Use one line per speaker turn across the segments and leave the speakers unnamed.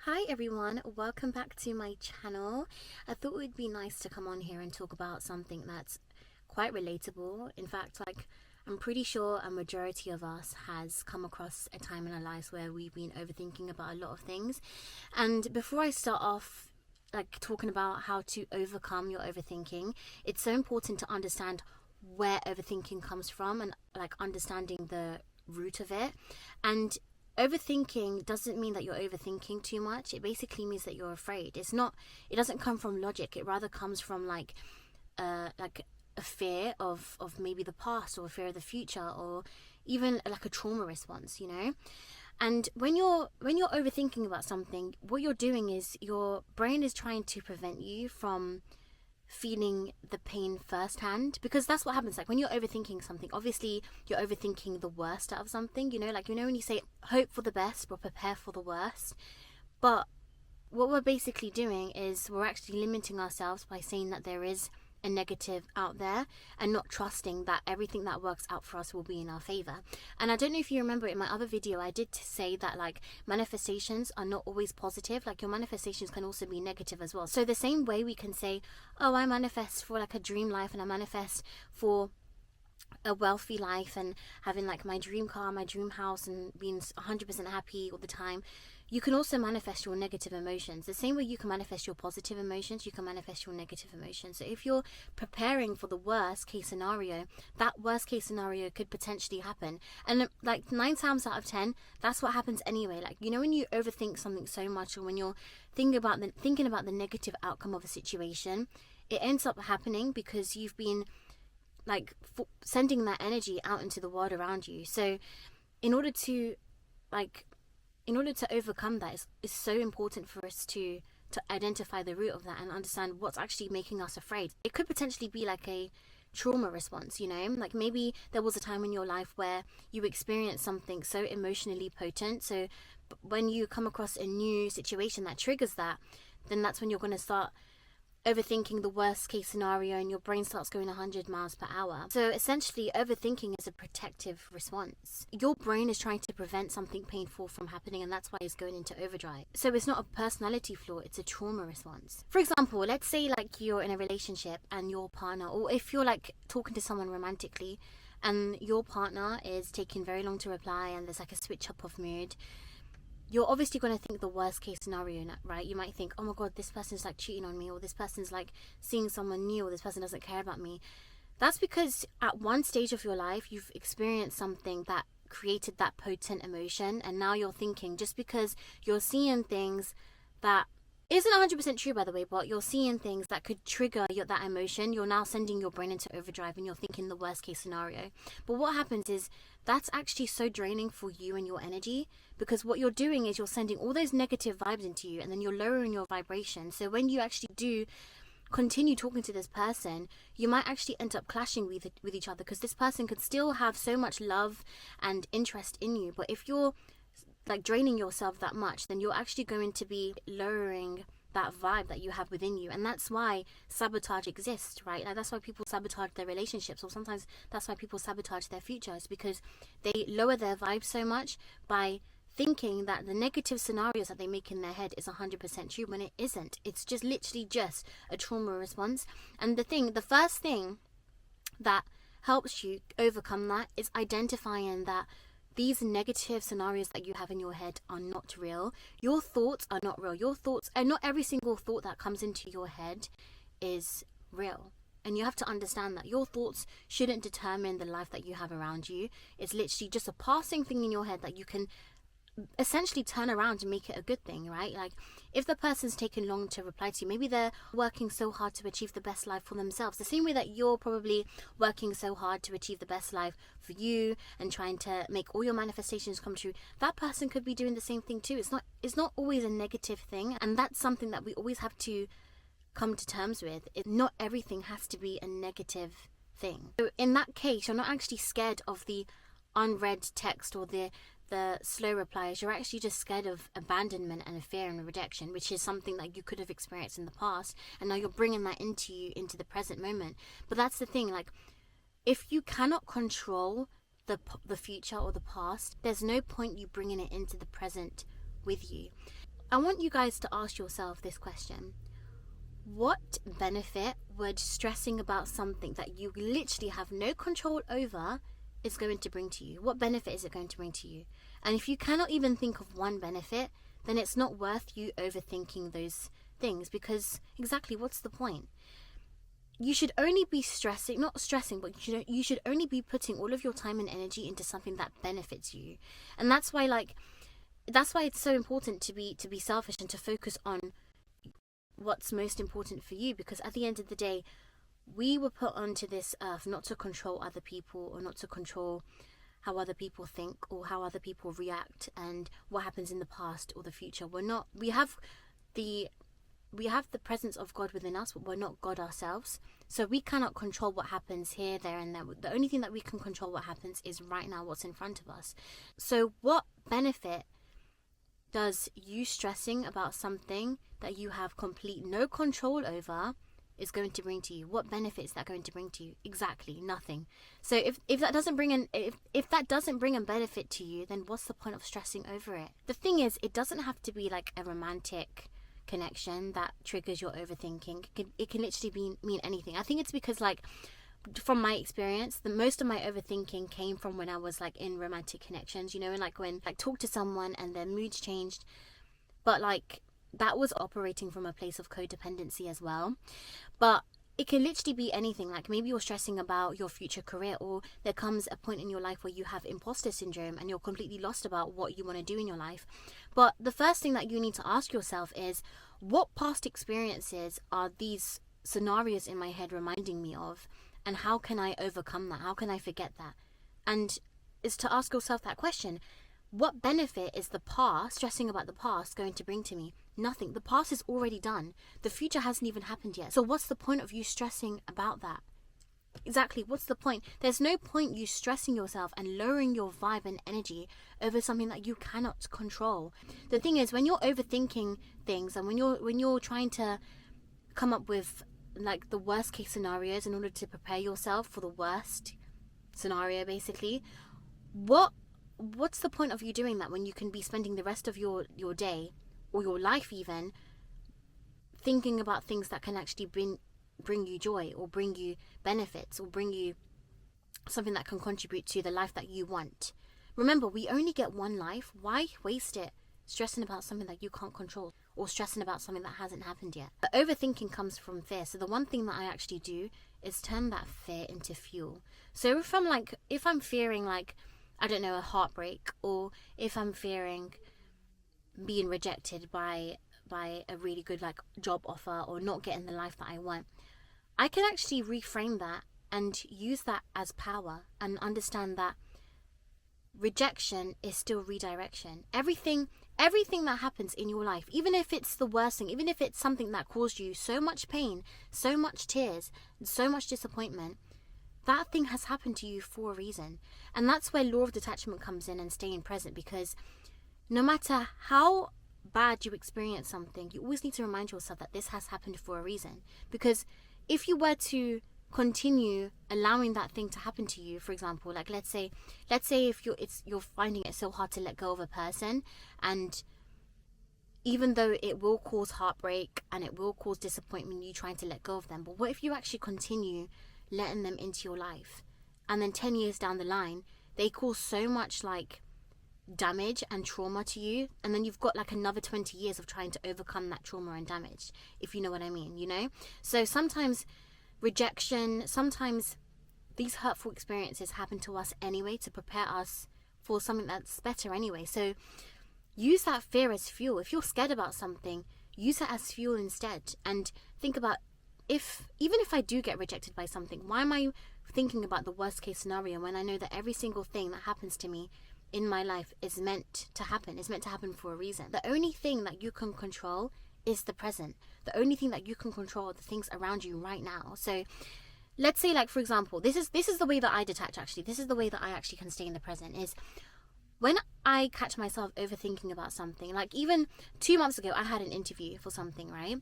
Hi everyone, welcome back to my channel. I thought it would be nice to come on here and talk about something that's quite relatable. In fact, I'm pretty sure a majority of us has come across a time in our lives where we've been overthinking about a lot of things. And before I start off talking about how to overcome your overthinking, it's so important to understand where overthinking comes from and understanding the root of it. And overthinking doesn't mean that you're overthinking too much. It basically means that you're afraid. It doesn't come from logic. It rather comes from a fear of maybe the past, or a fear of the future, or even like a trauma response, you know. And when you're overthinking about something, what you're doing is your brain is trying to prevent you from feeling the pain firsthand, because that's what happens. Like when you're overthinking something, obviously you're overthinking the worst out of something, you know, when you say hope for the best but prepare for the worst. But what we're basically doing is we're actually limiting ourselves by saying that there is a negative out there, and not trusting that everything that works out for us will be in our favor. And I don't know if you remember, in my other video I did say that manifestations are not always positive. Your manifestations can also be negative as well. So the same way we can say, oh, I manifest for a dream life, and I manifest for a wealthy life and having my dream car, my dream house, and being 100% happy all the time. You can also manifest your negative emotions. The same way you can manifest your positive emotions, you can manifest your negative emotions. So if you're preparing for the worst case scenario, that worst case scenario could potentially happen. And 9 times out of 10, that's what happens anyway. When you overthink something so much, or when you're thinking about the negative outcome of a situation, it ends up happening because you've been sending that energy out into the world around you. So in order to overcome that, it's so important for us to identify the root of that and understand what's actually making us afraid. It could potentially be a trauma response, you know, maybe there was a time in your life where you experienced something so emotionally potent, so when you come across a new situation that triggers that, then that's when you're going to start overthinking the worst case scenario, and your brain starts going 100 miles per hour. So essentially, overthinking is a protective response. Your brain is trying to prevent something painful from happening, and that's why it's going into overdrive. So it's not a personality flaw, it's a trauma response. For example, let's say you're in a relationship and your partner, or if you're talking to someone romantically and your partner is taking very long to reply, and there's a switch up of mood, you're obviously going to think the worst case scenario, right? You might think, oh my god, this person's cheating on me, or this person's seeing someone new, or this person doesn't care about me. That's because at one stage of your life you've experienced something that created that potent emotion, and now you're thinking, just because you're seeing things that isn't 100% true, by the way, but you're seeing things that could trigger that emotion, you're now sending your brain into overdrive, and you're thinking the worst case scenario. But what happens is that's actually so draining for you and your energy, because what you're doing is you're sending all those negative vibes into you, and then you're lowering your vibration. So when you actually do continue talking to this person, you might actually end up clashing with each other, because this person could still have so much love and interest in you, but if you're draining yourself that much, then you're actually going to be lowering that vibe that you have within you. And that's why sabotage exists, right? That's why people sabotage their relationships, or sometimes that's why people sabotage their futures, because they lower their vibe so much by thinking that the negative scenarios that they make in their head is 100% true, when it isn't. It's just literally just a trauma response. And the first thing that helps you overcome that is identifying that these negative scenarios that you have in your head are not real. Your thoughts are not real. Your thoughts, and not every single thought that comes into your head is real. And you have to understand that your thoughts shouldn't determine the life that you have around you. It's literally just a passing thing in your head that you can essentially turn around and make it a good thing, right? If the person's taken long to reply to you, maybe they're working so hard to achieve the best life for themselves, the same way that you're probably working so hard to achieve the best life for you and trying to make all your manifestations come true. That person could be doing the same thing too. It's not always a negative thing, and that's something that we always have to come to terms with. Not everything has to be a negative thing. So in that case, you're not actually scared of the unread text or the slow replies. You're actually just scared of abandonment and fear and rejection, which is something that you could have experienced in the past, and now you're bringing that into the present moment. But that's the thing, if you cannot control the future or the past, there's no point you bringing it into the present with you. I want you guys to ask yourself this question. What benefit would stressing about something that you literally have no control over is going to bring to you? What benefit is it going to bring to you? And if you cannot even think of one benefit, then it's not worth you overthinking those things, because exactly, what's the point? You should only be not stressing, but you should only be putting all of your time and energy into something that benefits you. And that's why it's so important to be selfish and to focus on what's most important for you, because at the end of the day, we were put onto this earth not to control other people, or not to control how other people think or how other people react and what happens in the past or the future. We have the presence of God within us, but we're not God ourselves. So we cannot control what happens here, there, and there. The only thing that we can control what happens is right now, what's in front of us. So what benefit does you stressing about something that you have complete no control over is going to bring to you? What benefit is that going to bring to you? Exactly nothing. So if that doesn't bring a benefit to you, then what's the point of stressing over it? The thing is, it doesn't have to be like a romantic connection that triggers your overthinking. It can literally mean anything. I think it's because, like, from my experience, the most of my overthinking came from when I was like in romantic connections, and like when like talk to someone and their moods changed, but like that was operating from a place of codependency as well. But it can literally be anything. Like maybe you're stressing about your future career, or there comes a point in your life where you have imposter syndrome and you're completely lost about what you want to do in your life. But the first thing that you need to ask yourself is, what past experiences are these scenarios in my head reminding me of? And how can I overcome that? How can I forget that? And is to ask yourself that question. What benefit is the past, stressing about the past, going to bring to me? Nothing. The past is already done. The future hasn't even happened yet. So what's the point of you stressing about that? Exactly. What's the point? There's no point you stressing yourself and lowering your vibe and energy over something that you cannot control. The thing is, when you're overthinking things and when you're trying to come up with like the worst case scenarios in order to prepare yourself for the worst scenario, basically, what's the point of you doing that when you can be spending the rest of your day or your life even thinking about things that can actually bring you joy, or bring you benefits, or bring you something that can contribute to the life that you want? Remember, we only get one life. Why waste it stressing about something that you can't control, or stressing about something that hasn't happened yet? But overthinking comes from fear. So the one thing that I actually do is turn that fear into fuel. So if I'm fearing like, I don't know, a heartbreak, or if I'm fearing being rejected by a really good like job offer, or not getting the life that I want, I can actually reframe that and use that as power, and understand that rejection is still redirection. Everything that happens in your life, even if it's the worst thing, even if it's something that caused you so much pain, so much tears, and so much disappointment, that thing has happened to you for a reason. And that's where law of detachment comes in, and staying present, because no matter how bad you experience something, you always need to remind yourself that this has happened for a reason. Because if you were to continue allowing that thing to happen to you, for example, like let's say if you're finding it so hard to let go of a person, and even though it will cause heartbreak and it will cause disappointment, you trying to let go of them, but what if you actually continue letting them into your life, and then 10 years down the line they cause so much like damage and trauma to you, and then you've got like another 20 years of trying to overcome that trauma and damage, if you know what I mean, So sometimes rejection, sometimes these hurtful experiences happen to us anyway to prepare us for something that's better anyway. So use that fear as fuel. If you're scared about something, use it as fuel instead, and think about, even if I do get rejected by something, why am I thinking about the worst case scenario when I know that every single thing that happens to me in my life is meant to happen for a reason? The only thing that you can control is the present. The only thing that you can control are the things around you right now. So let's say, like, for example, this is the way that I detach, actually. This is the way that I actually can stay in the present, is when I catch myself overthinking about something. Like even 2 months ago, I had an interview for something, right?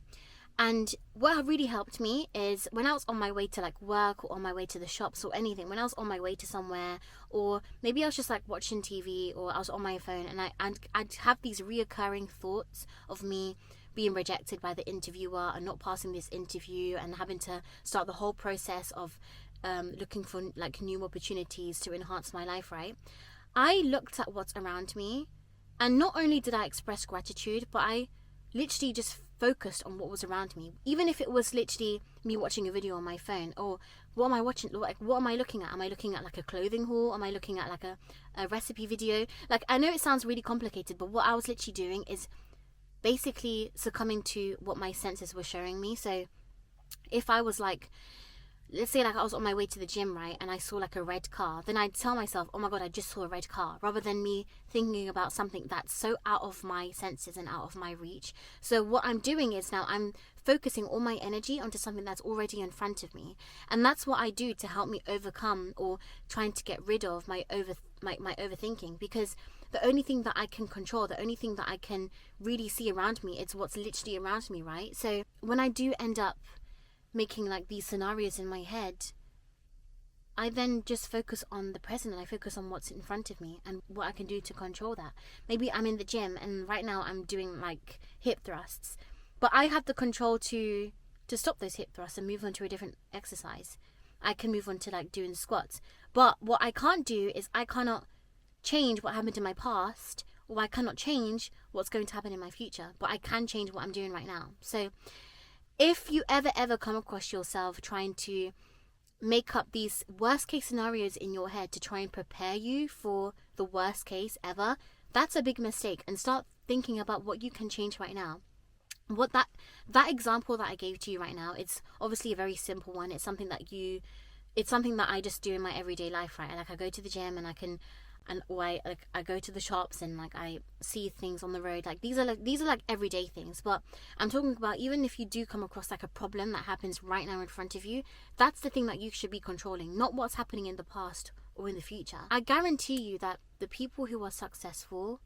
And what really helped me is when I was on my way to like work or on my way to the shops or anything, when I was on my way to somewhere, or maybe I was just like watching TV or I was on my phone, and I'd have these reoccurring thoughts of me being rejected by the interviewer and not passing this interview and having to start the whole process of looking for like new opportunities to enhance my life, right? I looked at what's around me, and not only did I express gratitude, but I literally just focused on what was around me. Even if it was literally me watching a video on my phone, or what am I watching, like what am I looking at? Am I looking at like a clothing haul? Am I looking at like a recipe video? Like, I know it sounds really complicated, but what I was literally doing is basically succumbing to what my senses were showing me. So if I was like, let's say like I was on my way to the gym, right, and I saw like a red car, then I'd tell myself, oh my god, I just saw a red car, rather than me thinking about something that's so out of my senses and out of my reach. So what I'm doing is now I'm focusing all my energy onto something that's already in front of me, and that's what I do to help me overcome or trying to get rid of my overthinking, because the only thing that I can control, the only thing that I can really see around me, is what's literally around me, right? So when I do end up making like these scenarios in my head, I then just focus on the present, and I focus on what's in front of me and what I can do to control that. Maybe I'm in the gym and right now I'm doing like hip thrusts, but I have the control to stop those hip thrusts and move on to a different exercise. I can move on to like doing squats. But what I can't do is I cannot change what happened in my past, or I cannot change what's going to happen in my future, but I can change what I'm doing right now. So if you ever come across yourself trying to make up these worst case scenarios in your head to try and prepare you for the worst case ever, that's a big mistake. And start thinking about what you can change right now. What that example that I gave to you right now, it's obviously a very simple one. It's something that I just do in my everyday life, right? Like I go to the gym and I go to the shops and like I see things on the road. Like these are like everyday things. But I'm talking about, even if you do come across like a problem that happens right now in front of you, that's the thing that you should be controlling, not what's happening in the past or in the future. I guarantee you that the people who are successful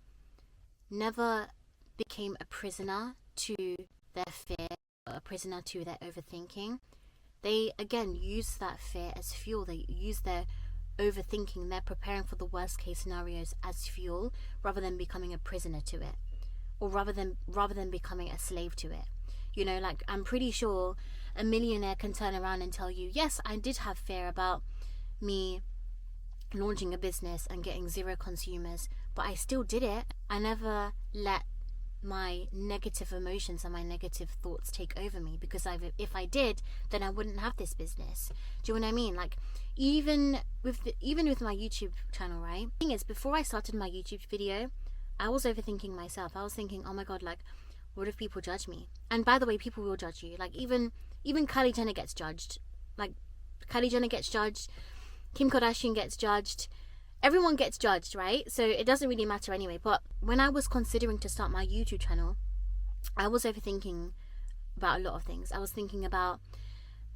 never became a prisoner to their fear, a prisoner to their overthinking. They again use that fear as fuel. They use their overthinking, they're preparing for the worst case scenarios as fuel, rather than becoming a prisoner to it, or rather than becoming a slave to it. You know, like I'm pretty sure a millionaire can turn around and tell you, yes, I did have fear about me launching a business and getting 0 consumers, but I still did it. I never let my negative emotions and my negative thoughts take over me, because if I did, then I wouldn't have this business. Do you know what I mean? Like even with my YouTube channel, right? The thing is, before I started my YouTube video, I was overthinking myself. I was thinking, oh my god, like what if people judge me? And by the way, people will judge you. Like even Kylie Jenner gets judged. Like Kylie Jenner gets judged, Kim Kardashian gets judged. Everyone gets judged, right? So it doesn't really matter anyway. But when I was considering to start my YouTube channel, I was overthinking about a lot of things. I was thinking about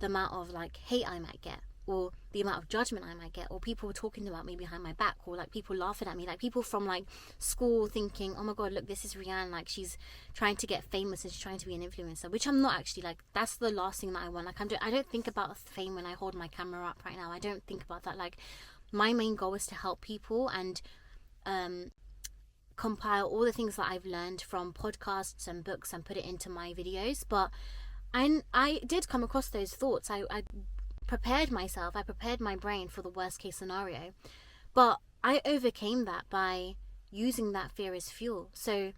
the amount of like hate I might get, or the amount of judgment I might get, or people talking about me behind my back, or like people laughing at me, like people from like school thinking, oh my god, look, this is Rianne, like she's trying to get famous and she's trying to be an influencer, which I'm not actually. Like that's the last thing that I want. Like I don't think about fame when I hold my camera up right now. I don't think about that. Like my main goal is to help people and compile all the things that I've learned from podcasts and books and put it into my videos. But I did come across those thoughts. I prepared myself. I prepared my brain for the worst case scenario. But I overcame that by using that fear as fuel. So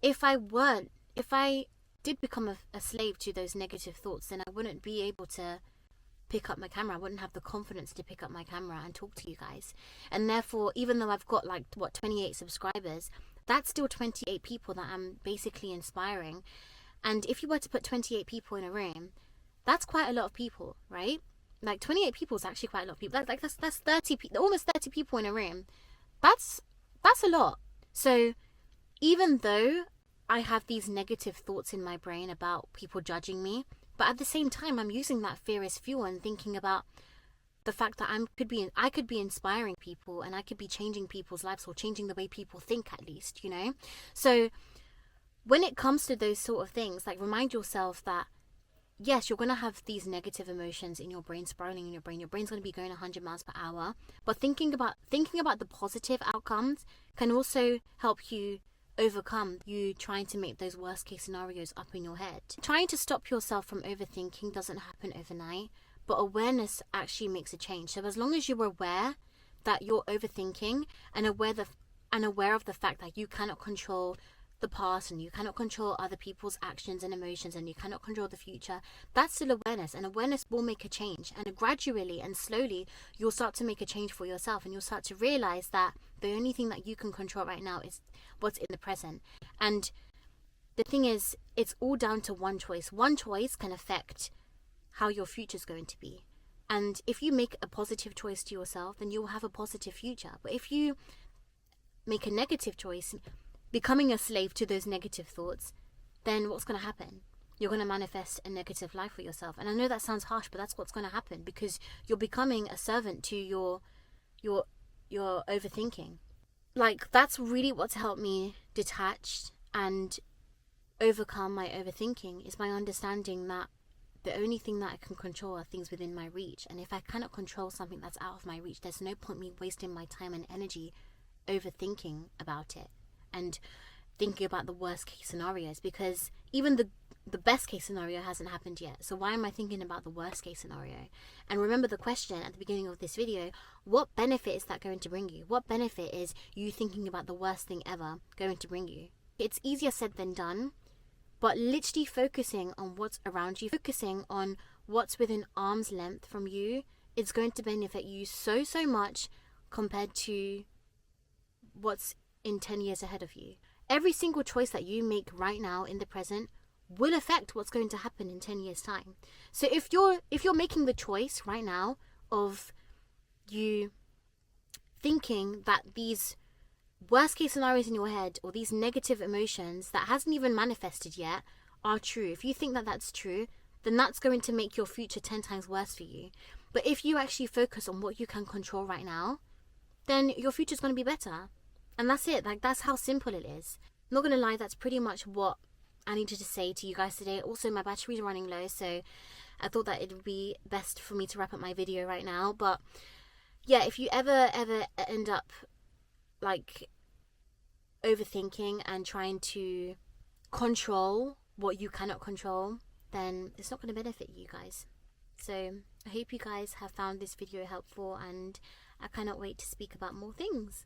if I did become a slave to those negative thoughts, then I wouldn't be able to pick up my camera. I wouldn't have the confidence to pick up my camera and talk to you guys. And therefore, even though I've got like 28 subscribers, that's still 28 people that I'm basically inspiring. And if you were to put 28 people in a room, that's quite a lot of people, right? Like 28 people is actually quite a lot of people. That's 30 people, almost 30 people in a room. That's a lot. So even though I have these negative thoughts in my brain about people judging me, but at the same time, I'm using that fear as fuel and thinking about the fact that I could be inspiring people, and I could be changing people's lives, or changing the way people think, at least, you know? So when it comes to those sort of things, like, remind yourself that yes, you're going to have these negative emotions in your brain, spiraling in your brain. Your brain's going to be going 100 miles per hour. But thinking about the positive outcomes can also help you overcome you trying to make those worst case scenarios up in your head. Trying to stop yourself from overthinking doesn't happen overnight, but awareness actually makes a change. So as long as you're aware that you're overthinking and aware of the fact that you cannot control the past and you cannot control other people's actions and emotions and you cannot control the future, that's still awareness, and awareness will make a change. And gradually and slowly you'll start to make a change for yourself, and you'll start to realize that the only thing that you can control right now is what's in the present. And the thing is, it's all down to one choice. One choice can affect how your future is going to be. And if you make a positive choice to yourself, then you'll have a positive future. But if you make a negative choice, becoming a slave to those negative thoughts, then what's going to happen? You're going to manifest a negative life for yourself. And I know that sounds harsh, but that's what's going to happen, because you're becoming a servant to your overthinking. Like, that's really what's helped me detach and overcome my overthinking, is my understanding that the only thing that I can control are things within my reach. And if I cannot control something that's out of my reach, there's no point me wasting my time and energy overthinking about it and thinking about the worst case scenarios, because even the best case scenario hasn't happened yet. So why am I thinking about the worst case scenario? And remember the question at the beginning of this video: what benefit is that going to bring you? What benefit is you thinking about the worst thing ever going to bring you? It's easier said than done, but literally focusing on what's around you, focusing on what's within arm's length from you, is going to benefit you so much compared to what's in 10 years ahead of you. Every single choice that you make right now in the present will affect what's going to happen in 10 years time. So if you're making the choice right now of you thinking that these worst case scenarios in your head, or these negative emotions that hasn't even manifested yet, are true, if you think that that's true, then that's going to make your future 10 times worse for you. But if you actually focus on what you can control right now, then your future's going to be better. And that's it. Like, that's how simple it is. I'm not going to lie, that's pretty much what I needed to say to you guys today. Also, my battery's running low, so I thought that it would be best for me to wrap up my video right now. But yeah, if you ever end up like overthinking and trying to control what you cannot control, then it's not going to benefit you guys. So I hope you guys have found this video helpful, and I cannot wait to speak about more things.